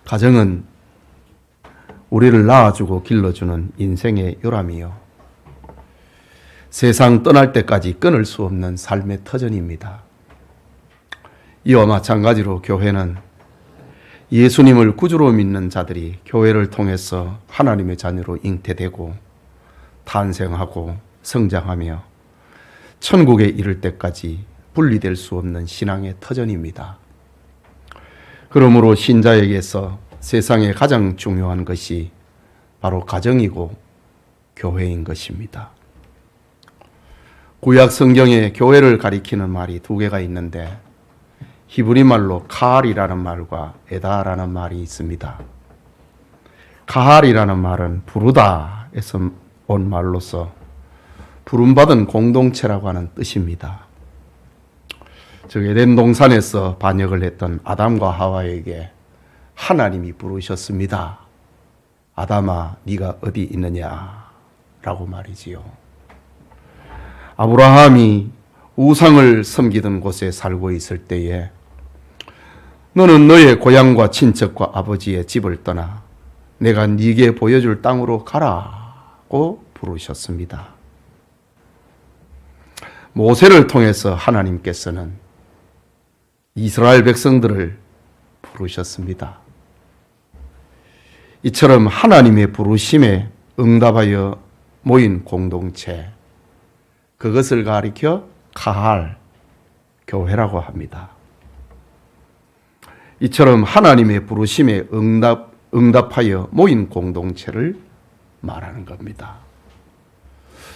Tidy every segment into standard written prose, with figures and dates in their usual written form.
가정은 우리를 낳아주고 길러주는 인생의 요람이요, 세상 떠날 때까지 끊을 수 없는 삶의 터전입니다. 이와 마찬가지로 교회는 예수님을 구주로 믿는 자들이 교회를 통해서 하나님의 자녀로 잉태되고 탄생하고 성장하며 천국에 이를 때까지 분리될 수 없는 신앙의 터전입니다. 그러므로 신자에게서 세상에 가장 중요한 것이 바로 가정이고 교회인 것입니다. 구약 성경에 교회를 가리키는 말이 두 개가 있는데 히브리 말로 카할이라는 말과 에다라는 말이 있습니다. 카할이라는 말은 부르다에서 온 말로서 부름받은 공동체라고 하는 뜻입니다. 즉 에덴 동산에서 반역을 했던 아담과 하와에게 하나님이 부르셨습니다. 아담아, 네가 어디 있느냐? 라고 말이지요. 아브라함이 우상을 섬기던 곳에 살고 있을 때에 너는 너의 고향과 친척과 아버지의 집을 떠나 내가 네게 보여줄 땅으로 가라고 부르셨습니다. 모세를 통해서 하나님께서는 이스라엘 백성들을 부르셨습니다. 이처럼 하나님의 부르심에 응답하여 모인 공동체, 그것을 가리켜 카할, 교회라고 합니다. 이처럼 하나님의 부르심에 응답하여 모인 공동체를 말하는 겁니다.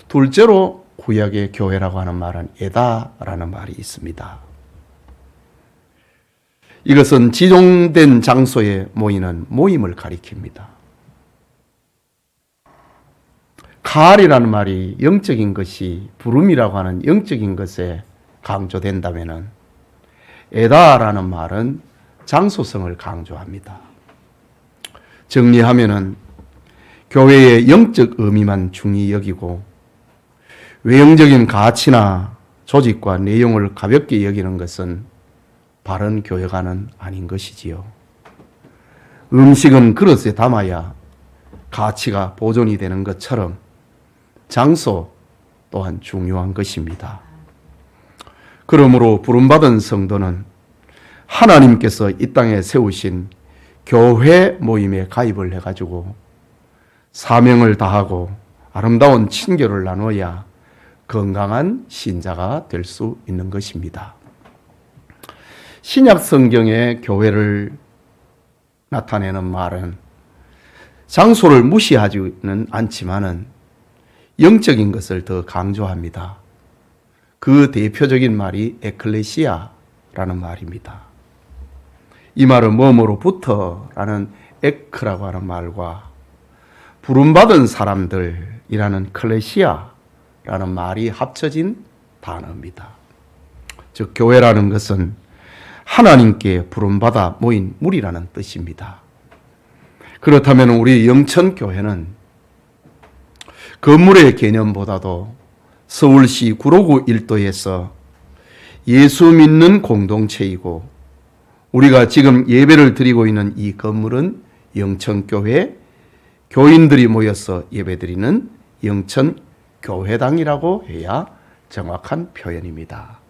둘째로 구약의 교회라고 하는 말은 에다라는 말이 있습니다. 이것은 지정된 장소에 모이는 모임을 가리킵니다. 카할이라는 말이 영적인 것이 부름이라고 하는 영적인 것에 강조된다면 에다라는 말은 장소성을 강조합니다. 정리하면은 교회의 영적 의미만 중히 여기고 외형적인 가치나 조직과 내용을 가볍게 여기는 것은 바른 교회관은 아닌 것이지요. 음식은 그릇에 담아야 가치가 보존이 되는 것처럼 장소 또한 중요한 것입니다. 그러므로 부름받은 성도는 하나님께서 이 땅에 세우신 교회 모임에 가입을 해가지고 사명을 다하고 아름다운 친교를 나눠야 건강한 신자가 될 수 있는 것입니다. 신약 성경의 교회를 나타내는 말은 장소를 무시하지는 않지만은 영적인 것을 더 강조합니다. 그 대표적인 말이 에클레시아라는 말입니다. 이 말은 뭐뭐로부터라는 에크라고 하는 말과 부름받은 사람들이라는 클레시아라는 말이 합쳐진 단어입니다. 즉 교회라는 것은 하나님께 부름받아 모인 무리라는 뜻입니다. 그렇다면 우리 영천교회는 건물의 개념보다도 서울시 구로구 일도에서 예수 믿는 공동체이고 우리가 지금 예배를 드리고 있는 이 건물은 영천교회 교인들이 모여서 예배드리는 영천교회당이라고 해야 정확한 표현입니다.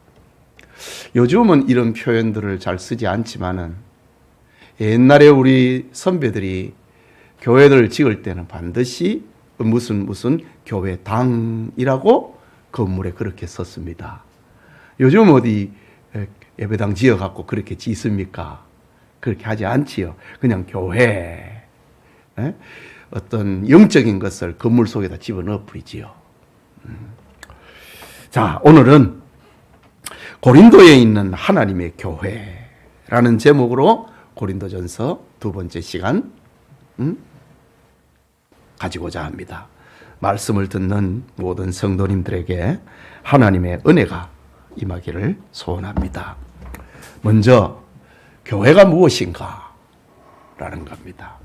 요즘은 이런 표현들을 잘 쓰지 않지만은 옛날에 우리 선배들이 교회들을 지을 때는 반드시 무슨 교회당이라고 건물에 그렇게 썼습니다. 요즘 어디 예배당 지어갖고 그렇게 짓습니까? 그렇게 하지 않지요. 그냥 교회, 어떤 영적인 것을 건물 속에다 집어넣어 버리지요. 자, 오늘은 고린도에 있는 하나님의 교회라는 제목으로 고린도전서 두 번째 시간 가지고자 합니다. 말씀을 듣는 모든 성도님들에게 하나님의 은혜가 임하기를 소원합니다. 먼저 교회가 무엇인가? 라는 겁니다.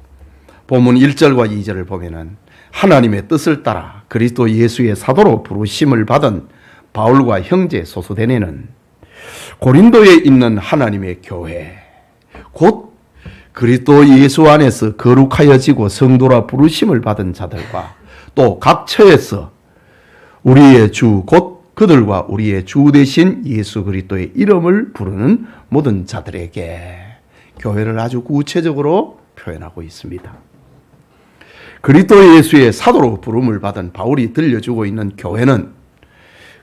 본문 1절과 2절을 보면은 하나님의 뜻을 따라 그리스도 예수의 사도로 부르심을 받은 바울과 형제 소수대네는 고린도에 있는 하나님의 교회, 곧 그리스도 예수 안에서 거룩하여지고 성도라 부르심을 받은 자들과 또 각 처에서 우리의 주 곧 그들과 우리의 주 되신 예수 그리스도의 이름을 부르는 모든 자들에게 교회를 아주 구체적으로 표현하고 있습니다. 그리스도 예수의 사도로 부름을 받은 바울이 들려주고 있는 교회는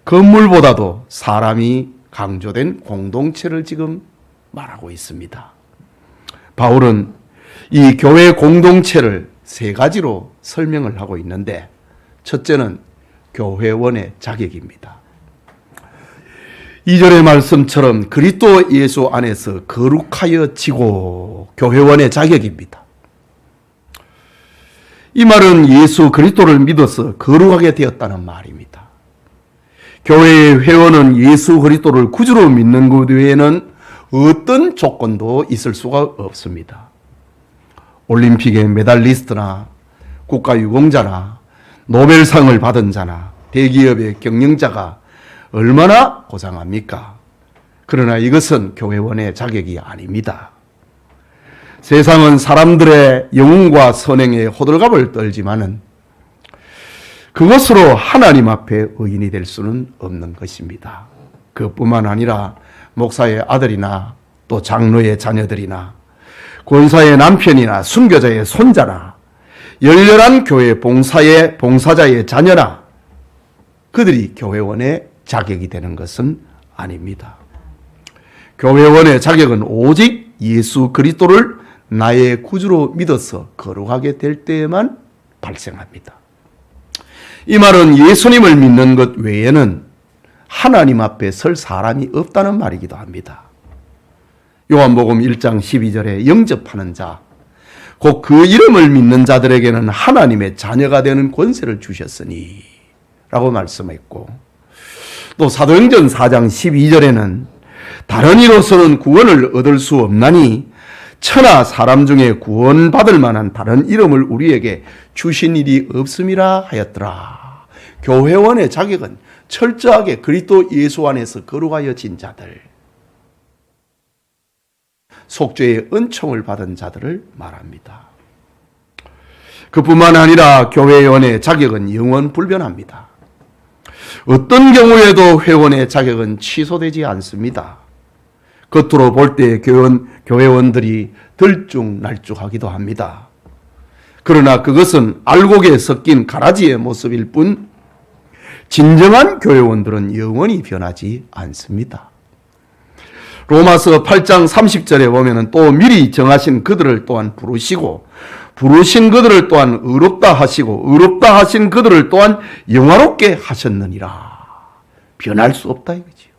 건물보다도 사람이 강조된 공동체를 지금 말하고 있습니다. 바울은 이 교회 공동체를 세 가지로 설명을 하고 있는데, 첫째는 교회원의 자격입니다. 2절의 말씀처럼 그리스도 예수 안에서 거룩하여지고 교회원의 자격입니다. 이 말은 예수 그리스도를 믿어서 거룩하게 되었다는 말입니다. 교회의 회원은 예수 그리스도를 구주로 믿는 것 외에는 어떤 조건도 있을 수가 없습니다. 올림픽의 메달리스트나 국가유공자나 노벨상을 받은 자나 대기업의 경영자가 얼마나 고상합니까? 그러나 이것은 교회원의 자격이 아닙니다. 세상은 사람들의 영웅과 선행에 호들갑을 떨지만은 그것으로 하나님 앞에 의인이 될 수는 없는 것입니다. 그뿐만 아니라 목사의 아들이나 또 장로의 자녀들이나 권사의 남편이나 순교자의 손자나 열렬한 교회 봉사자의 자녀나 그들이 교회원의 자격이 되는 것은 아닙니다. 교회원의 자격은 오직 예수 그리스도를 나의 구주로 믿어서 거룩하게 될 때에만 발생합니다. 이 말은 예수님을 믿는 것 외에는 하나님 앞에 설 사람이 없다는 말이기도 합니다. 요한복음 1장 12절에 영접하는 자, 곧 그 이름을 믿는 자들에게는 하나님의 자녀가 되는 권세를 주셨으니 라고 말씀했고, 또 사도행전 4장 12절에는 다른 이로서는 구원을 얻을 수 없나니 천하 사람 중에 구원받을 만한 다른 이름을 우리에게 주신 일이 없음이라 하였더라. 교회원의 자격은 철저하게 그리스도 예수 안에서 거룩하여진 자들, 속죄의 은총을 받은 자들을 말합니다. 그뿐만 아니라 교회원의 자격은 영원불변합니다. 어떤 경우에도 회원의 자격은 취소되지 않습니다. 겉으로 볼 때 교회원들이 들쭉날쭉하기도 합니다. 그러나 그것은 알곡에 섞인 가라지의 모습일 뿐 진정한 교회원들은 영원히 변하지 않습니다. 로마서 8장 30절에 보면 또 미리 정하신 그들을 또한 부르시고 부르신 그들을 또한 의롭다 하시고 의롭다 하신 그들을 또한 영화롭게 하셨느니라. 변할 수 없다 이거지요.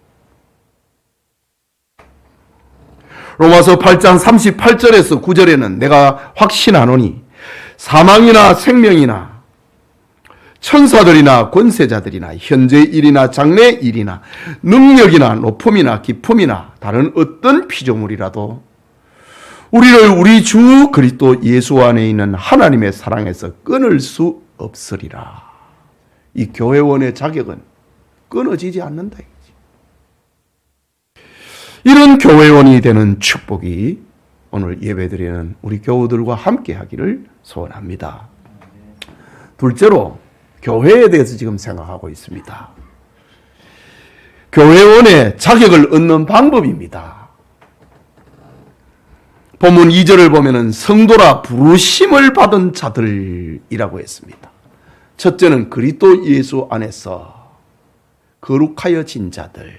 로마서 8장 38절에서 9절에는 내가 확신하노니 사망이나 생명이나 천사들이나 권세자들이나 현재 일이나 장래 일이나 능력이나 높음이나 깊음이나 다른 어떤 피조물이라도 우리를 우리 주 그리스도 예수 안에 있는 하나님의 사랑에서 끊을 수 없으리라. 이 교회원의 자격은 끊어지지 않는다. 이런 교회원이 되는 축복이 오늘 예배드리는 우리 교우들과 함께 하기를 소원합니다. 둘째로 교회에 대해서 지금 생각하고 있습니다. 교회원의 자격을 얻는 방법입니다. 본문 2절을 보면은 성도라 부르심을 받은 자들이라고 했습니다. 첫째는 그리스도 예수 안에서 거룩하여진 자들.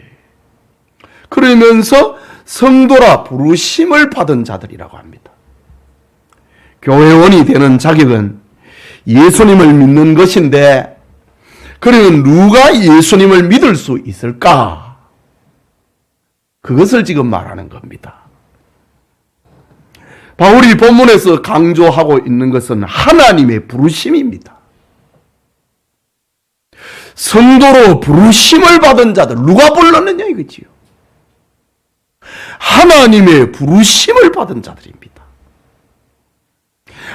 그러면서 성도라 부르심을 받은 자들이라고 합니다. 교회원이 되는 자격은 예수님을 믿는 것인데, 그러면 누가 예수님을 믿을 수 있을까? 그것을 지금 말하는 겁니다. 바울이 본문에서 강조하고 있는 것은 하나님의 부르심입니다. 성도로 부르심을 받은 자들, 누가 불렀느냐 이거지요. 하나님의 부르심을 받은 자들입니다.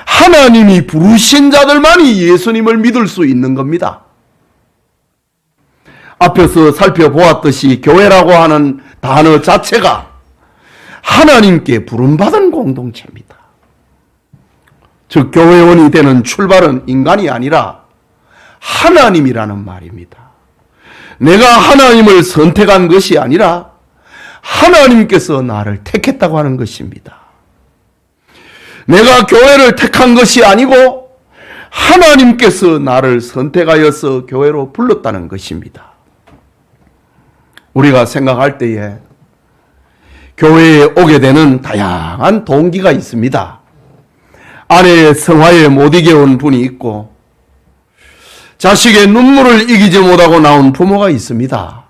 하나님이 부르신 자들만이 예수님을 믿을 수 있는 겁니다. 앞에서 살펴보았듯이 교회라고 하는 단어 자체가 하나님께 부름받은 공동체입니다. 즉 교회원이 되는 출발은 인간이 아니라 하나님이라는 말입니다. 내가 하나님을 선택한 것이 아니라 하나님께서 나를 택했다고 하는 것입니다. 내가 교회를 택한 것이 아니고 하나님께서 나를 선택하여서 교회로 불렀다는 것입니다. 우리가 생각할 때에 교회에 오게 되는 다양한 동기가 있습니다. 아내의 성화에 못 이겨온 분이 있고, 자식의 눈물을 이기지 못하고 나온 부모가 있습니다.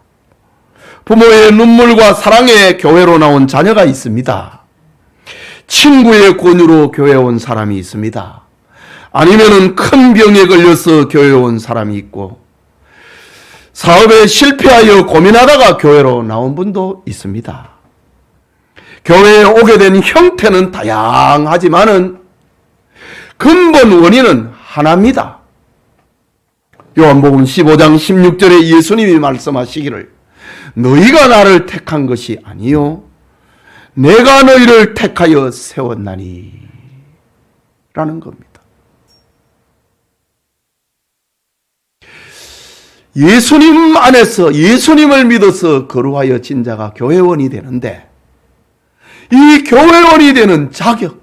부모의 눈물과 사랑에 교회로 나온 자녀가 있습니다. 친구의 권유로 교회에 온 사람이 있습니다. 아니면은 큰 병에 걸려서 교회에 온 사람이 있고, 사업에 실패하여 고민하다가 교회로 나온 분도 있습니다. 교회에 오게 된 형태는 다양하지만은 근본 원인은 하나입니다. 요한복음 15장 16절에 예수님이 말씀하시기를 너희가 나를 택한 것이 아니요 내가 너희를 택하여 세웠나니 라는 겁니다. 예수님 안에서 예수님을 믿어서 거룩하여 진 자가 교회원이 되는데, 이 교회원이 되는 자격,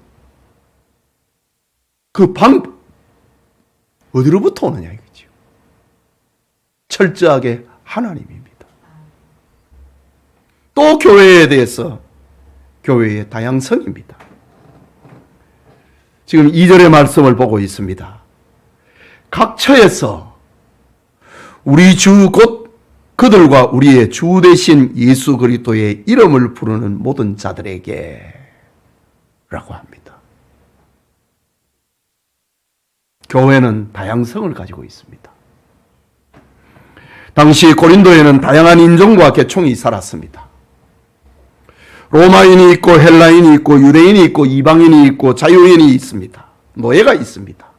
그 방법 어디로부터 오느냐 이거죠. 철저하게 하나님입니다. 또 교회에 대해서 교회의 다양성입니다. 지금 2절의 말씀을 보고 있습니다. 각 처에서 우리 주 곧 그들과 우리의 주 되신 예수 그리스도의 이름을 부르는 모든 자들에게 라고 합니다. 교회는 다양성을 가지고 있습니다. 당시 고린도에는 다양한 인종과 계층이 살았습니다. 로마인이 있고 헬라인이 있고 유대인이 있고 이방인이 있고 자유인이 있습니다. 노예가 있습니다.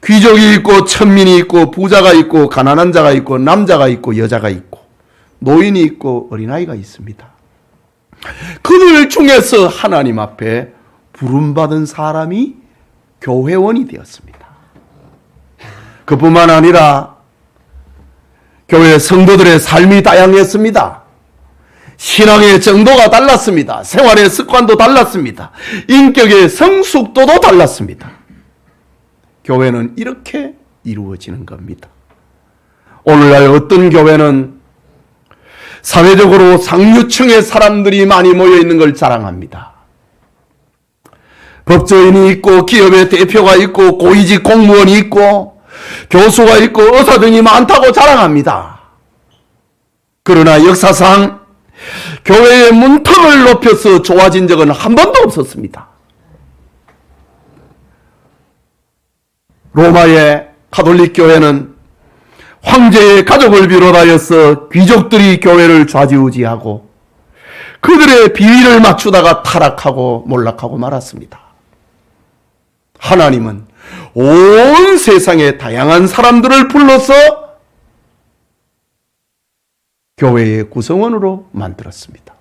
귀족이 있고 천민이 있고 부자가 있고 가난한 자가 있고 남자가 있고 여자가 있고 노인이 있고 어린아이가 있습니다. 그들 중에서 하나님 앞에 부름받은 사람이 교회원이 되었습니다. 그뿐만 아니라 교회 성도들의 삶이 다양했습니다. 신앙의 정도가 달랐습니다. 생활의 습관도 달랐습니다. 인격의 성숙도도 달랐습니다. 교회는 이렇게 이루어지는 겁니다. 오늘날 어떤 교회는 사회적으로 상류층의 사람들이 많이 모여있는 걸 자랑합니다. 법조인이 있고 기업의 대표가 있고 고위직 공무원이 있고 교수가 있고 의사 등이 많다고 자랑합니다. 그러나 역사상 교회의 문턱을 높여서 좋아진 적은 한 번도 없었습니다. 로마의 가톨릭 교회는 황제의 가족을 비롯하여서 귀족들이 교회를 좌지우지하고 그들의 비위를 맞추다가 타락하고 몰락하고 말았습니다. 하나님은 온 세상의 다양한 사람들을 불러서 교회의 구성원으로 만들었습니다.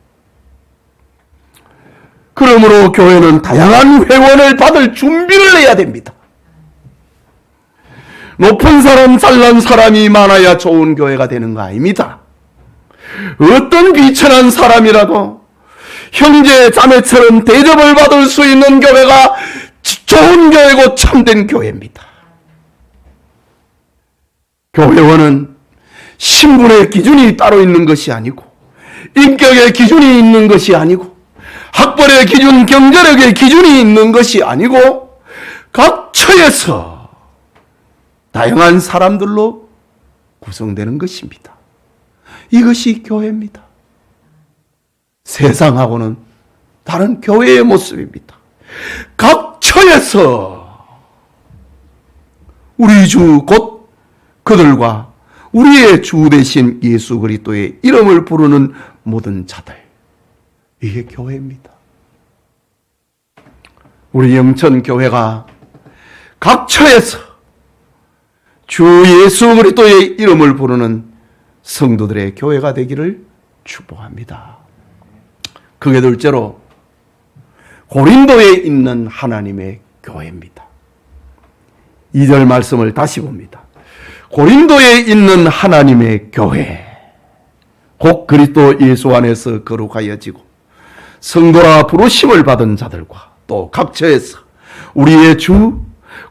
그러므로 교회는 다양한 회원을 받을 준비를 해야 됩니다. 높은 사람, 잘난 사람이 많아야 좋은 교회가 되는 거 아닙니다. 어떤 귀천한 사람이라도 형제 자매처럼 대접을 받을 수 있는 교회가 좋은 교회고 참된 교회입니다. 교회원은 신분의 기준이 따로 있는 것이 아니고 인격의 기준이 있는 것이 아니고 학벌의 기준, 경제력의 기준이 있는 것이 아니고 각 처에서 다양한 사람들로 구성되는 것입니다. 이것이 교회입니다. 세상하고는 다른 교회의 모습입니다. 각 처에서 우리 주 곧 그들과 우리의 주 되신 예수 그리스도의 이름을 부르는 모든 자들, 이게 교회입니다. 우리 영천교회가 각 처에서 주 예수 그리스도의 이름을 부르는 성도들의 교회가 되기를 축복합니다. 그게 둘째로 고린도에 있는 하나님의 교회입니다. 2절 말씀을 다시 봅니다. 고린도에 있는 하나님의 교회, 곧 그리스도 예수 안에서 거룩하여지고 성도라 부르심을 받은 자들과 또 각처에서 우리의 주,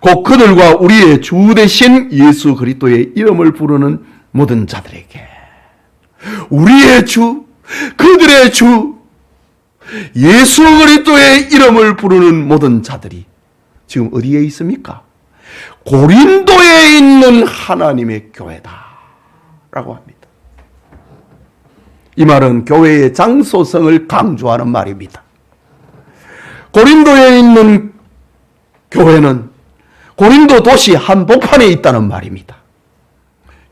곧 그들과 우리의 주 대신 예수 그리스도의 이름을 부르는 모든 자들에게, 우리의 주, 그들의 주, 예수 그리스도의 이름을 부르는 모든 자들이 지금 어디에 있습니까? 고린도에 있는 하나님의 교회다 라고 합니다. 이 말은 교회의 장소성을 강조하는 말입니다. 고린도에 있는 교회는 고린도 도시 한복판에 있다는 말입니다.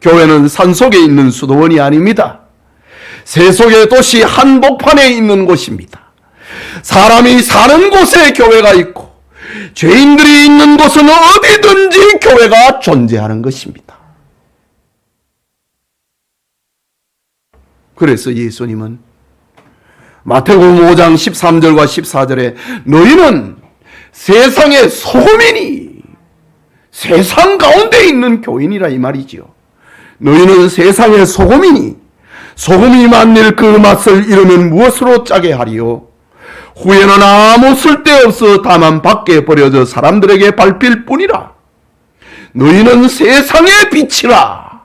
교회는 산속에 있는 수도원이 아닙니다. 세속의 도시 한복판에 있는 곳입니다. 사람이 사는 곳에 교회가 있고 죄인들이 있는 곳은 어디든지 교회가 존재하는 것입니다. 그래서 예수님은 마태복음 5장 13절과 14절에 너희는 세상의 소금이니 세상 가운데 있는 교인이라 이 말이지요. 너희는 세상의 소금이니 소금이 만일 그 맛을 잃으면 무엇으로 짜게 하리요? 후에는 아무 쓸데없어 다만 밖에 버려져 사람들에게 밟힐 뿐이라. 너희는 세상의 빛이라.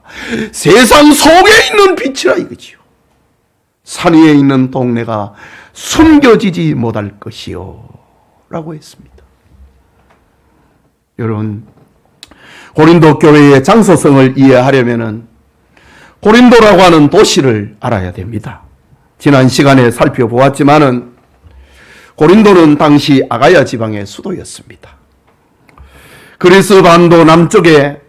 세상 속에 있는 빛이라 이거지요. 산 위에 있는 동네가 숨겨지지 못할 것이요 라고 했습니다. 여러분, 고린도 교회의 장소성을 이해하려면 고린도라고 하는 도시를 알아야 됩니다. 지난 시간에 살펴보았지만은 고린도는 당시 아가야 지방의 수도였습니다. 그리스 반도 남쪽에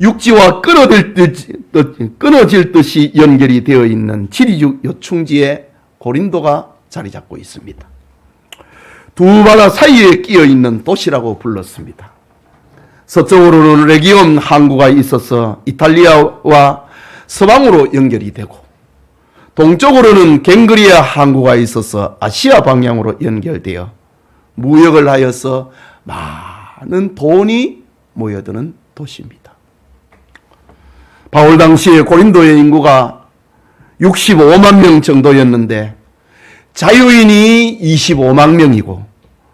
육지와 끊어질 듯이 연결이 되어 있는 지리적 요충지에 고린도가 자리 잡고 있습니다. 두 바다 사이에 끼어 있는 도시라고 불렀습니다. 서쪽으로는 레기온 항구가 있어서 이탈리아와 서방으로 연결이 되고, 동쪽으로는 갱그리아 항구가 있어서 아시아 방향으로 연결되어 무역을 하여서 많은 돈이 모여드는 도시입니다. 바울 당시에 고린도의 인구가 65만 명 정도였는데 자유인이 25만 명이고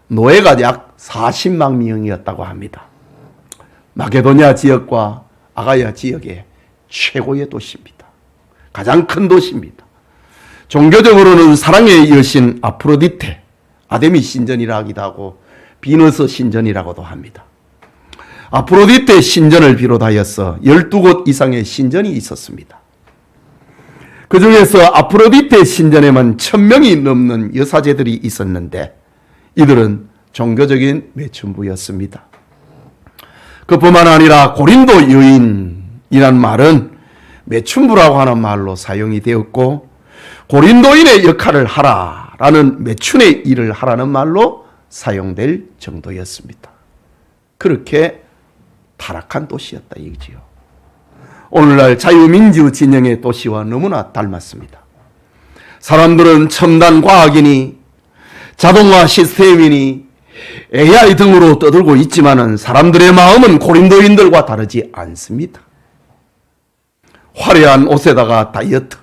노예가 약 40만 명이었다고 합니다. 마게도냐 지역과 아가야 지역의 최고의 도시입니다. 가장 큰 도시입니다. 종교적으로는 사랑의 여신 아프로디테, 아데미 신전이라 하기도 하고 비너스 신전이라고도 합니다. 아프로디테 신전을 비롯하여서 12곳 이상의 신전이 있었습니다. 그 중에서 아프로디테 신전에만 1000명이 넘는 여사제들이 있었는데 이들은 종교적인 매춘부였습니다. 그뿐만 아니라 고린도 여인이란 말은 매춘부라고 하는 말로 사용이 되었고 고린도인의 역할을 하라라는 매춘의 일을 하라는 말로 사용될 정도였습니다. 그렇게 타락한 도시였다 이거지요. 오늘날 자유민주 진영의 도시와 너무나 닮았습니다. 사람들은 첨단 과학이니 자동화 시스템이니 AI 등으로 떠들고 있지만은 사람들의 마음은 고린도인들과 다르지 않습니다. 화려한 옷에다가 다이어트,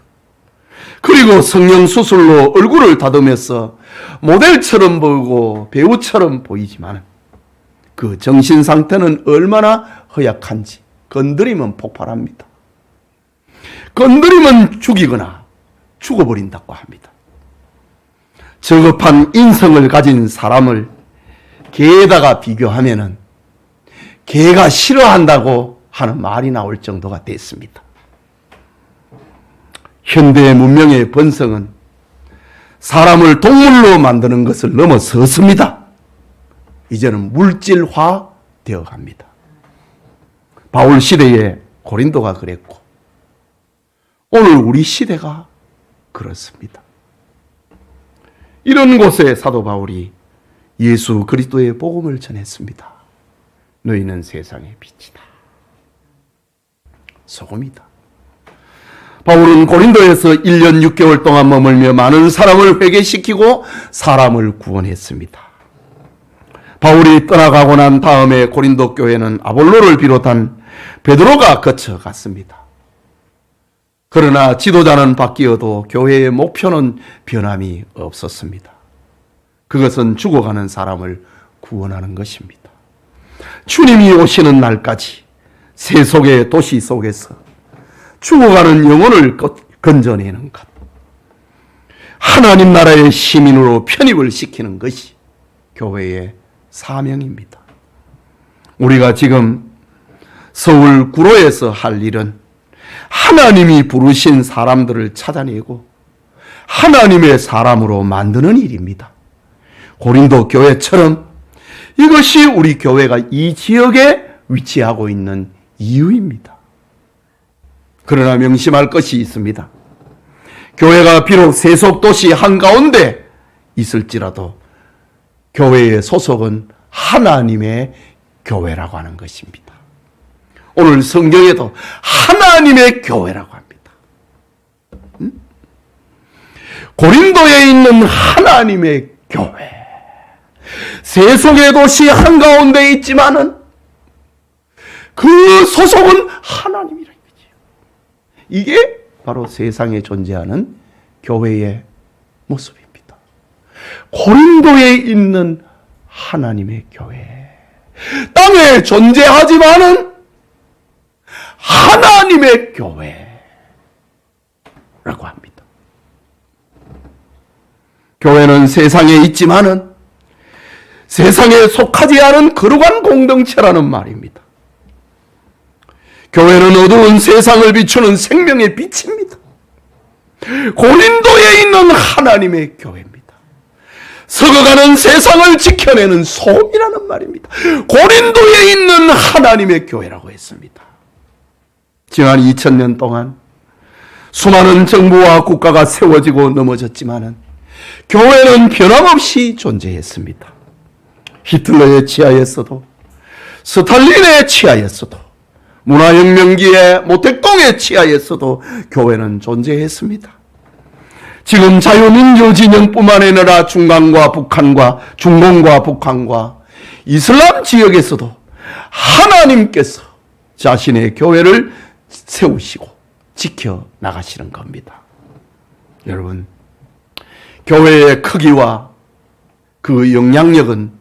그리고 성형수술로 얼굴을 다듬어서 모델처럼 보이고 배우처럼 보이지만 그 정신상태는 얼마나 허약한지 건드리면 폭발합니다. 건드리면 죽이거나 죽어버린다고 합니다. 저급한 인성을 가진 사람을 개에다가 비교하면은 개가 싫어한다고 하는 말이 나올 정도가 됐습니다. 현대 문명의 번성은 사람을 동물로 만드는 것을 넘어섰습니다. 이제는 물질화 되어 갑니다. 바울 시대에 고린도가 그랬고 오늘 우리 시대가 그렇습니다. 이런 곳에 사도 바울이 예수 그리스도의 복음을 전했습니다. 너희는 세상의 빛이다. 소금이다. 바울은 고린도에서 1년 6개월 동안 머물며 많은 사람을 회개시키고 사람을 구원했습니다. 바울이 떠나가고 난 다음에 고린도 교회는 아볼로를 비롯한 베드로가 거쳐갔습니다. 그러나 지도자는 바뀌어도 교회의 목표는 변함이 없었습니다. 그것은 죽어가는 사람을 구원하는 것입니다. 주님이 오시는 날까지 세속의 도시 속에서 죽어가는 영혼을 건져내는 것, 하나님 나라의 시민으로 편입을 시키는 것이 교회의 사명입니다. 우리가 지금 서울 구로에서 할 일은 하나님이 부르신 사람들을 찾아내고 하나님의 사람으로 만드는 일입니다. 고린도 교회처럼 이것이 우리 교회가 이 지역에 위치하고 있는 이유입니다. 그러나 명심할 것이 있습니다. 교회가 비록 세속도시 한가운데 있을지라도 교회의 소속은 하나님의 교회라고 하는 것입니다. 오늘 성경에도 하나님의 교회라고 합니다. 고린도에 있는 하나님의 교회. 세속의 도시 한가운데 있지만은 그 소속은 하나님이라는 거죠. 이게 바로 세상에 존재하는 교회의 모습입니다. 고린도에 있는 하나님의 교회. 땅에 존재하지만은 하나님의 교회라고 합니다. 교회는 세상에 있지만은 세상에 속하지 않은 거룩한 공동체라는 말입니다. 교회는 어두운 세상을 비추는 생명의 빛입니다. 고린도에 있는 하나님의 교회입니다. 썩어가는 세상을 지켜내는 소금이라는 말입니다. 고린도에 있는 하나님의 교회라고 했습니다. 지난 2000년 동안 수많은 정부와 국가가 세워지고 넘어졌지만은 교회는 변함없이 존재했습니다. 히틀러의 치하에서도 스탈린의 치하에서도 문화혁명기의 모택동의 치하에서도 교회는 존재했습니다. 지금 자유민주 진영뿐만 아니라 중공과 북한과 이슬람 지역에서도 하나님께서 자신의 교회를 세우시고 지켜나가시는 겁니다. 여러분, 교회의 크기와 그 영향력은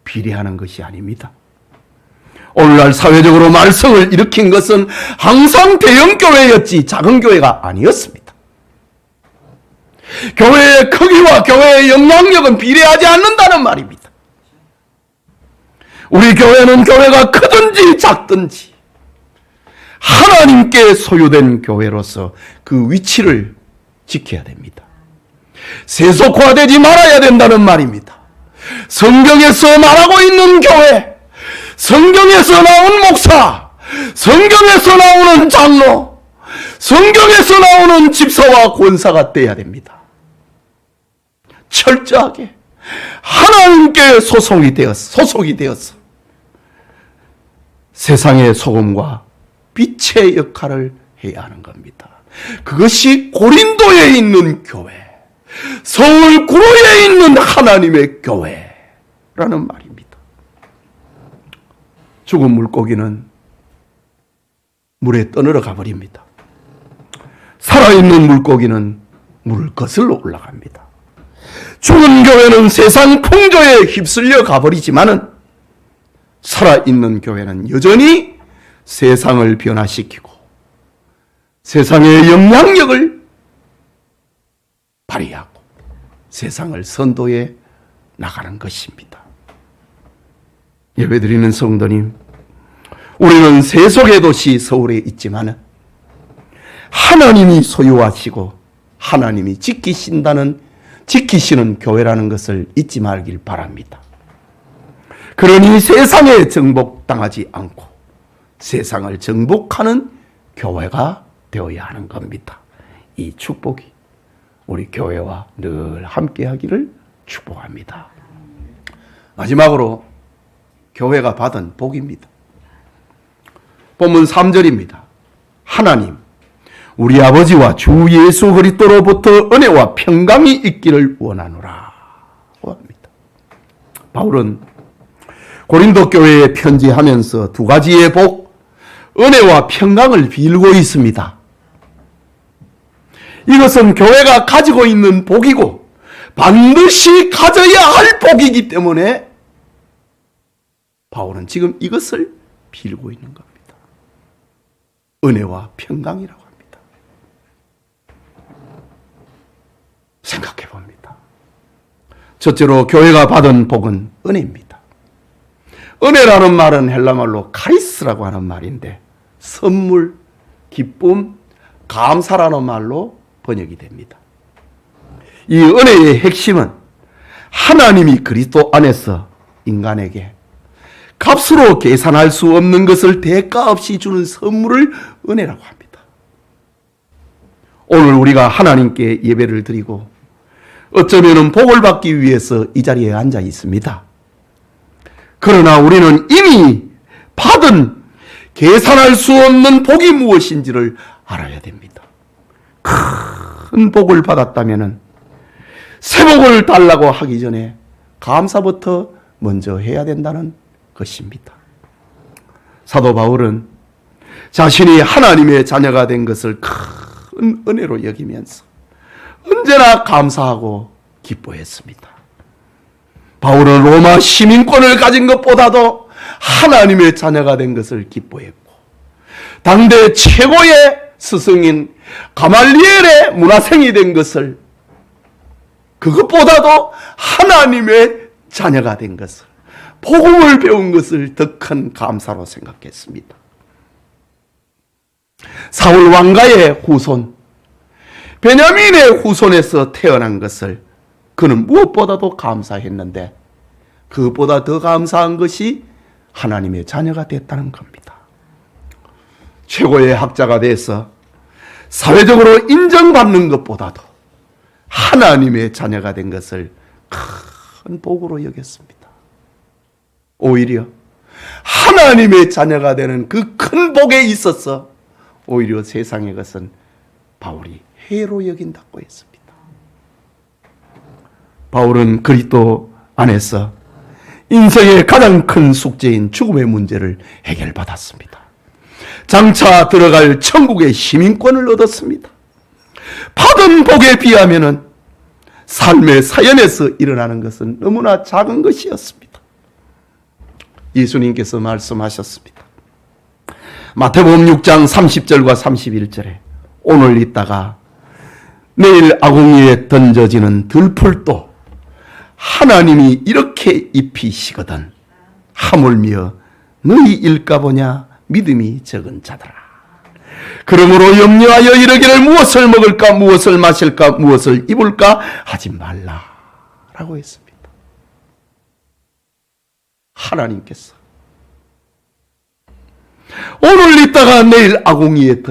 비례하는 것이 아닙니다. 오늘날 사회적으로 말썽을 일으킨 것은 항상 대형 교회였지 작은 교회가 아니었습니다. 교회의 크기와 교회의 영향력은 비례하지 않는다는 말입니다. 우리 교회는 교회가 크든지 작든지 하나님께 소유된 교회로서 그 위치를 지켜야 됩니다. 세속화되지 말아야 된다는 말입니다. 성경에서 말하고 있는 교회, 성경에서 나온 목사, 성경에서 나오는 장로, 성경에서 나오는 집사와 권사가 돼야 됩니다. 철저하게 하나님께 소속이 되어서 세상의 소금과 빛의 역할을 해야 하는 겁니다. 그것이 고린도에 있는 교회, 서울 구로에 있는 하나님의 교회라는 말입니다. 죽은 물고기는 물에 떠내려 가버립니다. 살아있는 물고기는 물을 거슬러 올라갑니다. 죽은 교회는 세상 풍조에 휩쓸려 가버리지만은 살아있는 교회는 여전히 세상을 변화시키고 세상의 영향력을 발휘하고 세상을 선도해 나가는 것입니다. 예배드리는 성도님, 우리는 세속의 도시 서울에 있지만 하나님이 소유하시고 하나님이 지키시는 교회라는 것을 잊지 말길 바랍니다. 그러니 세상에 정복당하지 않고 세상을 정복하는 교회가 되어야 하는 겁니다. 이 축복이 우리 교회와 늘 함께하기를 축복합니다. 마지막으로 교회가 받은 복입니다. 본문 3절입니다. 하나님, 우리 아버지와 주 예수 그리스도로부터 은혜와 평강이 있기를 원하노라. 바울은 고린도 교회에 편지하면서 두 가지의 복, 은혜와 평강을 빌고 있습니다. 이것은 교회가 가지고 있는 복이고 반드시 가져야 할 복이기 때문에 바울은 지금 이것을 빌고 있는 겁니다. 은혜와 평강이라고 합니다. 생각해 봅니다. 첫째로 교회가 받은 복은 은혜입니다. 은혜라는 말은 헬라말로 카리스라고 하는 말인데 선물, 기쁨, 감사라는 말로 번역이 됩니다. 이 은혜의 핵심은 하나님이 그리스도 안에서 인간에게 값으로 계산할 수 없는 것을 대가 없이 주는 선물을 은혜라고 합니다. 오늘 우리가 하나님께 예배를 드리고 어쩌면 복을 받기 위해서 이 자리에 앉아 있습니다. 그러나 우리는 이미 받은 계산할 수 없는 복이 무엇인지를 알아야 됩니다. 큰 복을 받았다면 새 복을 달라고 하기 전에 감사부터 먼저 해야 된다는 것입니다. 사도 바울은 자신이 하나님의 자녀가 된 것을 큰 은혜로 여기면서 언제나 감사하고 기뻐했습니다. 바울은 로마 시민권을 가진 것보다도 하나님의 자녀가 된 것을 기뻐했고 당대 최고의 스승인 가말리엘의 문화생이 된 것을 그것보다도 하나님의 자녀가 된 것을 복음을 배운 것을 더 큰 감사로 생각했습니다. 사울 왕가의 후손 베냐민의 후손에서 태어난 것을 그는 무엇보다도 감사했는데 그것보다 더 감사한 것이 하나님의 자녀가 됐다는 겁니다. 최고의 학자가 돼서 사회적으로 인정받는 것보다도 하나님의 자녀가 된 것을 큰 복으로 여겼습니다. 오히려 하나님의 자녀가 되는 그 큰 복에 있어서 오히려 세상의 것은 바울이 해로 여긴다고 했습니다. 바울은 그리스도 안에서 인생의 가장 큰 숙제인 죽음의 문제를 해결받았습니다. 장차 들어갈 천국의 시민권을 얻었습니다. 받은 복에 비하면 삶의 사연에서 일어나는 것은 너무나 작은 것이었습니다. 예수님께서 말씀하셨습니다. 마태복음 6장 30절과 31절에 오늘 있다가 내일 아궁이에 던져지는 들풀도 하나님이 이렇게 입히시거든 하물며 너희 일까보냐 믿음이 적은 자들아. 그러므로 염려하여 이르기를 무엇을 먹을까 무엇을 마실까 무엇을 입을까 하지 말라 라고 했습니다. 하나님께서 오늘 있다가 내일 아궁이에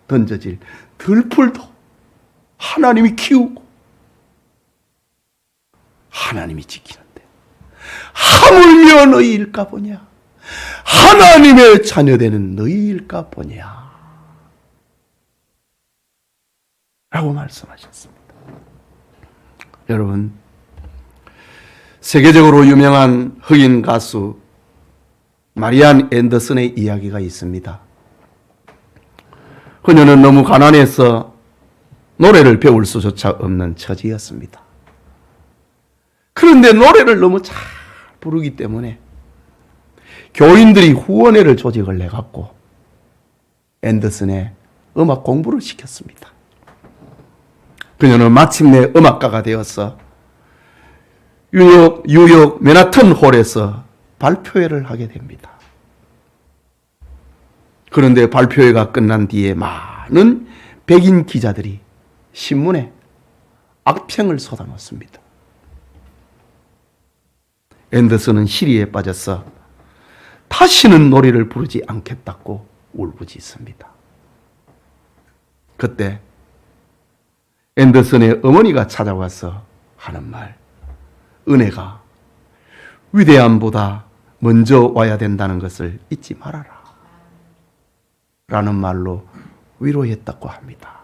던져질 들풀도 하나님이 키우고 하나님이 지키는데 하물며 너희일까 보냐 하나님의 자녀되는 너희일까 보냐 라고 말씀하셨습니다. 여러분 세계적으로 유명한 흑인 가수 마리안 앤더슨의 이야기가 있습니다. 그녀는 너무 가난해서 노래를 배울 수조차 없는 처지였습니다. 그런데 노래를 너무 잘 부르기 때문에 교인들이 후원회를 조직을 해갖고 앤더슨의 음악 공부를 시켰습니다. 그녀는 마침내 음악가가 되어서 뉴욕 맨하튼 홀에서 발표회를 하게 됩니다. 그런데 발표회가 끝난 뒤에 많은 백인 기자들이 신문에 악평을 쏟아놓습니다. 앤더슨은 시리에 빠져서 다시는 노래를 부르지 않겠다고 울부짖습니다. 그때 앤더슨의 어머니가 찾아와서 하는 말, 은혜가 위대함보다 먼저 와야 된다는 것을 잊지 말아라 라는 말로 위로했다고 합니다.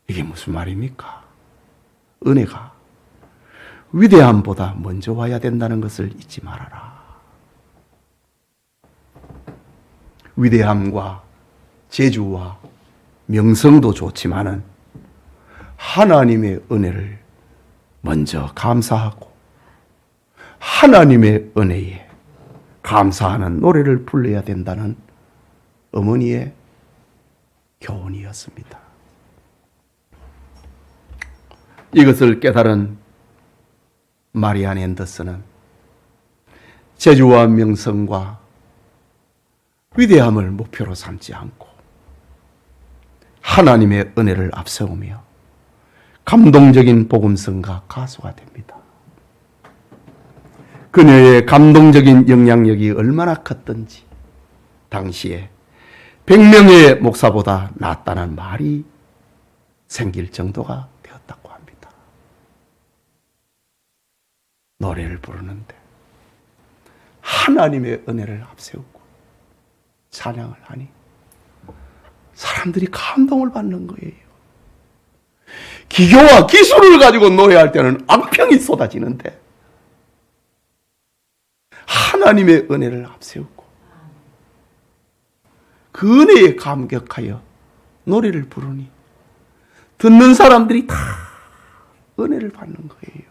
이게 무슨 말입니까? 은혜가 위대함보다 먼저 와야 된다는 것을 잊지 말아라. 위대함과 재주와 명성도 좋지만은 하나님의 은혜를 먼저 감사하고 하나님의 은혜에 감사하는 노래를 불러야 된다는 어머니의 교훈이었습니다. 이것을 깨달은 마리안 앤더슨은 재주와 명성과 위대함을 목표로 삼지 않고 하나님의 은혜를 앞세우며 감동적인 복음성가 가수가 됩니다. 그녀의 감동적인 영향력이 얼마나 컸던지 당시에 100명의 목사보다 낫다는 말이 생길 정도가 되었다고 합니다. 노래를 부르는데 하나님의 은혜를 앞세우고 찬양을 하니 사람들이 감동을 받는 거예요. 기교와 기술을 가지고 노래할 때는 악평이 쏟아지는데 하나님의 은혜를 앞세우고 그 은혜에 감격하여 노래를 부르니 듣는 사람들이 다 은혜를 받는 거예요.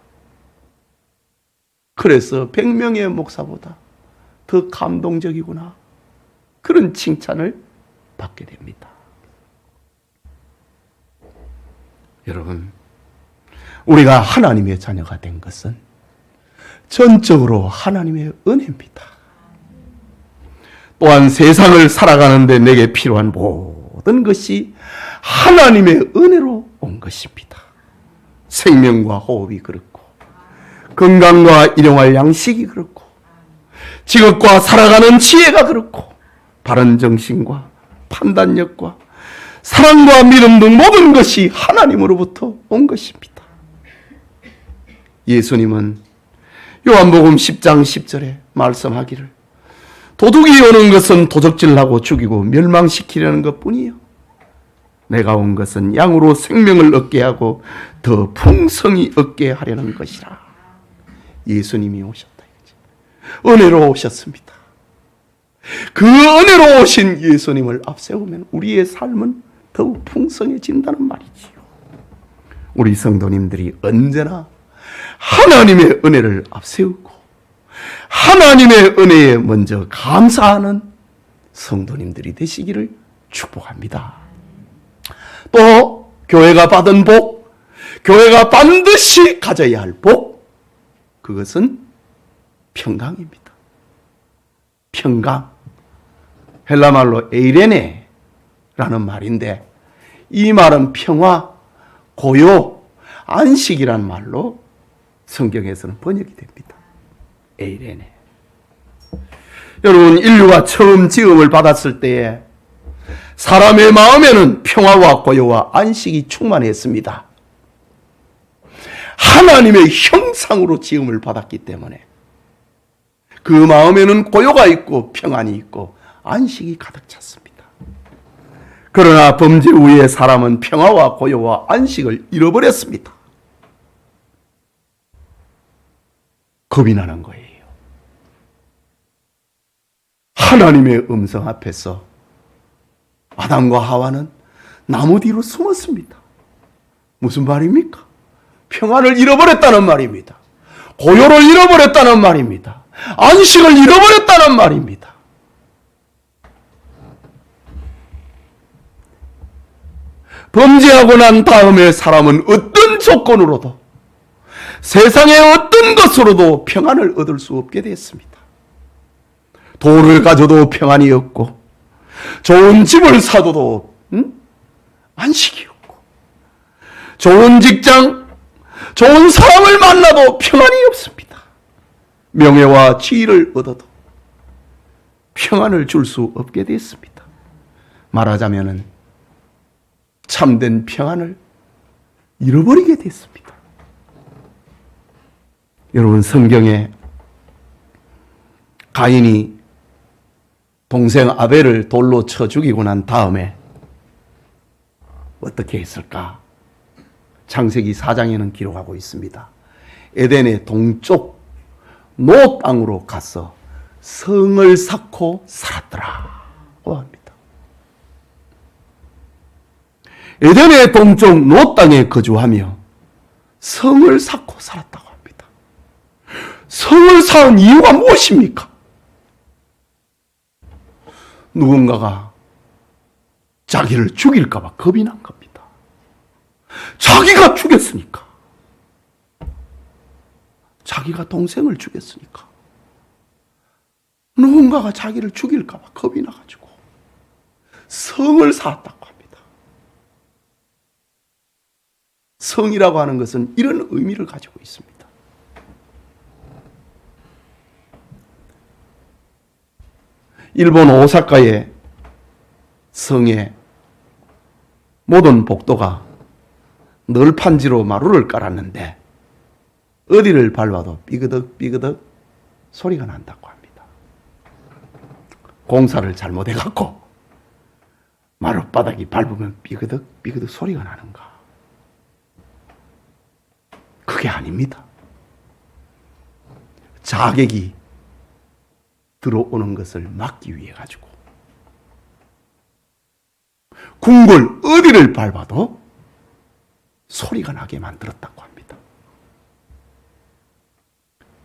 그래서 100명의 목사보다 더 감동적이구나, 그런 칭찬을 받게 됩니다. 여러분, 우리가 하나님의 자녀가 된 것은 전적으로 하나님의 은혜입니다. 또한 세상을 살아가는데 내게 필요한 모든 것이 하나님의 은혜로 온 것입니다. 생명과 호흡이 그렇고 건강과 일용할 양식이 그렇고 직업과 살아가는 지혜가 그렇고 바른 정신과 판단력과 사랑과 믿음 등 모든 것이 하나님으로부터 온 것입니다. 예수님은 요한복음 10장 10절에 말씀하기를 도둑이 오는 것은 도적질하고 죽이고 멸망시키려는 것뿐이요 내가 온 것은 양으로 생명을 얻게 하고 더 풍성히 얻게 하려는 것이라. 예수님이 오셨다. 은혜로 오셨습니다. 그 은혜로 오신 예수님을 앞세우면 우리의 삶은 더욱 풍성해진다는 말이지요. 우리 성도님들이 언제나 하나님의 은혜를 앞세우고 하나님의 은혜에 먼저 감사하는 성도님들이 되시기를 축복합니다. 또 교회가 받은 복, 교회가 반드시 가져야 할 복, 그것은 평강입니다. 평강, 헬라말로 에이레네라는 말인데 이 말은 평화, 고요, 안식이란 말로 성경에서는 번역이 됩니다. 에이레네. 여러분, 인류가 처음 지음을 받았을 때에 사람의 마음에는 평화와 고요와 안식이 충만했습니다. 하나님의 형상으로 지음을 받았기 때문에 그 마음에는 고요가 있고 평안이 있고 안식이 가득 찼습니다. 그러나 범죄 후에 사람은 평화와 고요와 안식을 잃어버렸습니다. 겁이 나는 거예요. 하나님의 음성 앞에서 아담과 하와는 나무 뒤로 숨었습니다. 무슨 말입니까? 평안을 잃어버렸다는 말입니다. 고요를 잃어버렸다는 말입니다. 안식을 잃어버렸다는 말입니다. 범죄하고 난 다음에 사람은 어떤 조건으로도 세상의 어떤 것으로도 평안을 얻을 수 없게 됐습니다. 돈을 가져도 평안이 없고 좋은 집을 사도 안식이 없고 좋은 직장, 좋은 사람을 만나도 평안이 없습니다. 명예와 지위를 얻어도 평안을 줄 수 없게 됐습니다. 말하자면 참된 평안을 잃어버리게 됐습니다. 여러분, 성경에 가인이 동생 아벨을 돌로 쳐 죽이고 난 다음에 어떻게 했을까? 창세기 4장에는 기록하고 있습니다. 에덴의 동쪽 노 땅으로 가서 성을 쌓고 살았더라. 에덴의 동쪽 노 땅에 거주하며 성을 쌓고 살았다고 합니다. 성을 쌓은 이유가 무엇입니까? 누군가가 자기를 죽일까 봐 겁이 난 겁니다. 자기가 죽였으니까. 자기가 동생을 죽였으니까. 누군가가 자기를 죽일까 봐 겁이 나가지고 성을 쌓았다고 합니다. 성이라고 하는 것은 이런 의미를 가지고 있습니다. 일본 오사카의 성에 모든 복도가 널판지로 마루를 깔았는데 어디를 밟아도 삐그덕 삐그덕 소리가 난다고 합니다. 공사를 잘못해갖고 마룻바닥이 밟으면 삐그덕 삐그덕 소리가 나는가? 그게 아닙니다. 자객이 들어오는 것을 막기 위해 가지고 궁궐 어디를 밟아도 소리가 나게 만들었다고 합니다.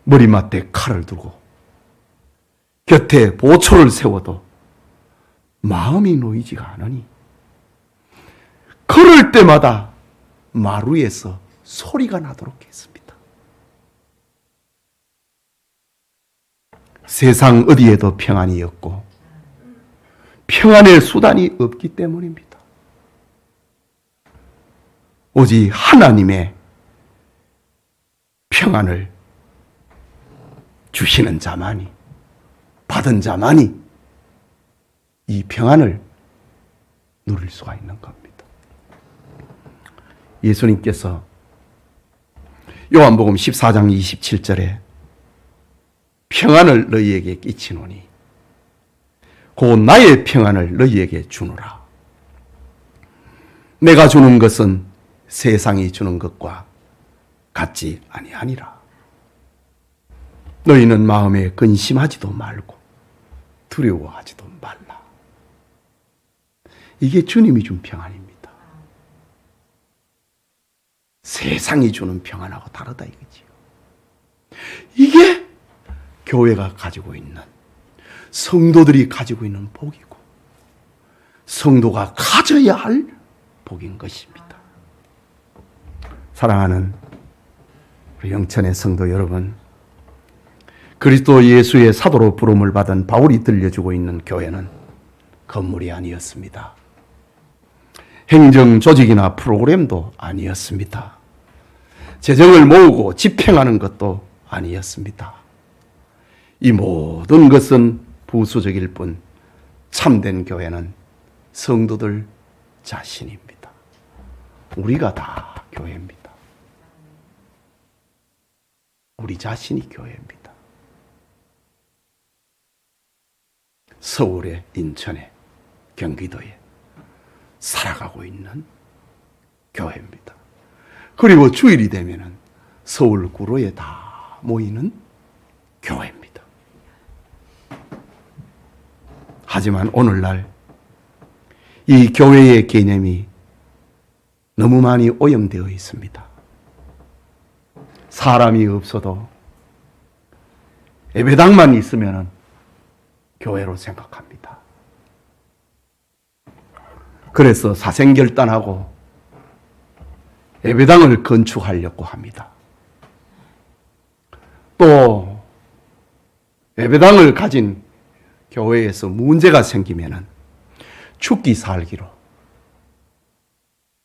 머리맡에 칼을 두고 곁에 보초를 세워도 마음이 놓이지가 않으니 걸을 때마다 마루에서 소리가 나도록 했습니다. 세상 어디에도 평안이 없고 평안의 수단이 없기 때문입니다. 오직 하나님의 평안을 주시는 자만이, 받은 자만이 이 평안을 누릴 수가 있는 겁니다. 예수님께서 요한복음 14장 27절에 평안을 너희에게 끼치노니 곧 나의 평안을 너희에게 주노라. 내가 주는 것은 세상이 주는 것과 같지 아니하니라. 너희는 마음에 근심하지도 말고 두려워하지도 말라. 이게 주님이 준 평안입니다. 세상이 주는 평안하고 다르다 이거지요. 이게 교회가 가지고 있는, 성도들이 가지고 있는 복이고 성도가 가져야 할 복인 것입니다. 사랑하는 우리 영천의 성도 여러분, 그리스도 예수의 사도로 부름을 받은 바울이 들려주고 있는 교회는 건물이 아니었습니다. 행정 조직이나 프로그램도 아니었습니다. 재정을 모으고 집행하는 것도 아니었습니다. 이 모든 것은 부수적일 뿐 참된 교회는 성도들 자신입니다. 우리가 다 교회입니다. 우리 자신이 교회입니다. 서울에, 인천에, 경기도에 살아가고 있는 교회입니다. 그리고 주일이 되면은 서울 구로에 다 모이는 교회입니다. 하지만 오늘날 이 교회의 개념이 너무 많이 오염되어 있습니다. 사람이 없어도 예배당만 있으면 교회로 생각합니다. 그래서 사생결단하고 예배당을 건축하려고 합니다. 또 예배당을 가진 교회에서 문제가 생기면은 죽기 살기로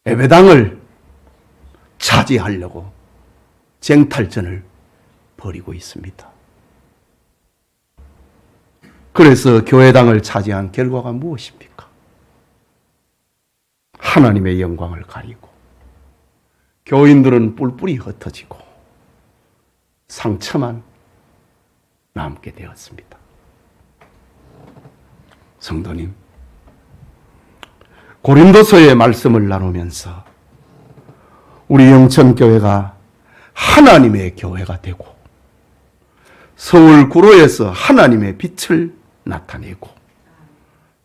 예배당을 차지하려고 쟁탈전을 벌이고 있습니다. 그래서 교회당을 차지한 결과가 무엇입니까? 하나님의 영광을 가리고 교인들은 뿔뿔이 흩어지고 상처만 남게 되었습니다. 성도님, 고린도서의 말씀을 나누면서 우리 영천교회가 하나님의 교회가 되고 서울 구로에서 하나님의 빛을 나타내고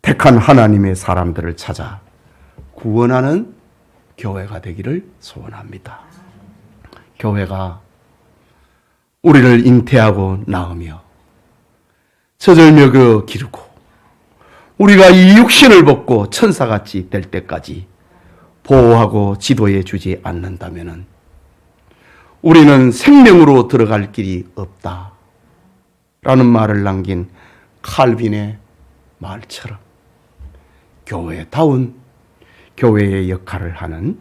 택한 하나님의 사람들을 찾아 구원하는 교회가 되기를 소원합니다. 교회가 우리를 잉태하고 낳으며 젖을 기르고 우리가 이 육신을 벗고 천사같이 될 때까지 보호하고 지도해 주지 않는다면 우리는 생명으로 들어갈 길이 없다 라는 말을 남긴 칼빈의 말처럼 교회다운 교회의 역할을 하는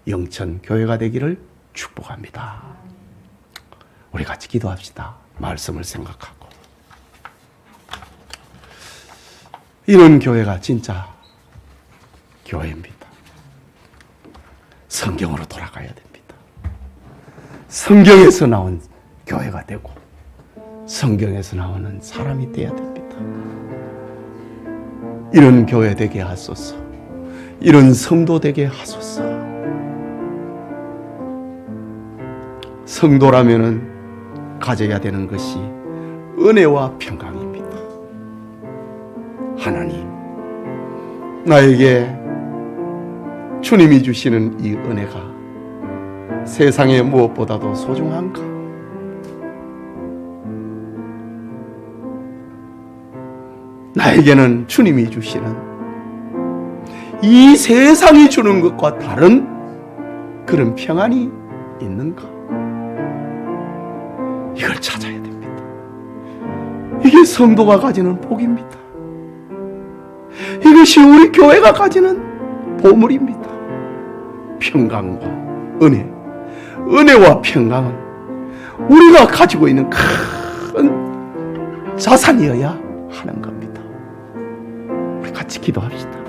영천 교회가 되기를 축복합니다. 우리 같이 기도합시다. 말씀을 생각하고. 이런 교회가 진짜 교회입니다. 성경으로 돌아가야 됩니다. 성경에서 나온 교회가 되고 성경에서 나오는 사람이 되어야 됩니다. 이런 교회 되게 하소서. 이런 성도 되게 하소서. 성도라면은 가져야 되는 것이 은혜와 평강입니다. 하나님, 나에게 주님이 주시는 이 은혜가 세상의 무엇보다도 소중한가? 나에게는 주님이 주시는 이 세상이 주는 것과 다른 그런 평안이 있는가? 이걸 찾아야 됩니다. 이게 성도가 가지는 복입니다. 이것이 우리 교회가 가지는 보물입니다. 평강과 은혜와 평강은 우리가 가지고 있는 큰 자산이어야 하는 겁니다. 우리 같이 기도합시다.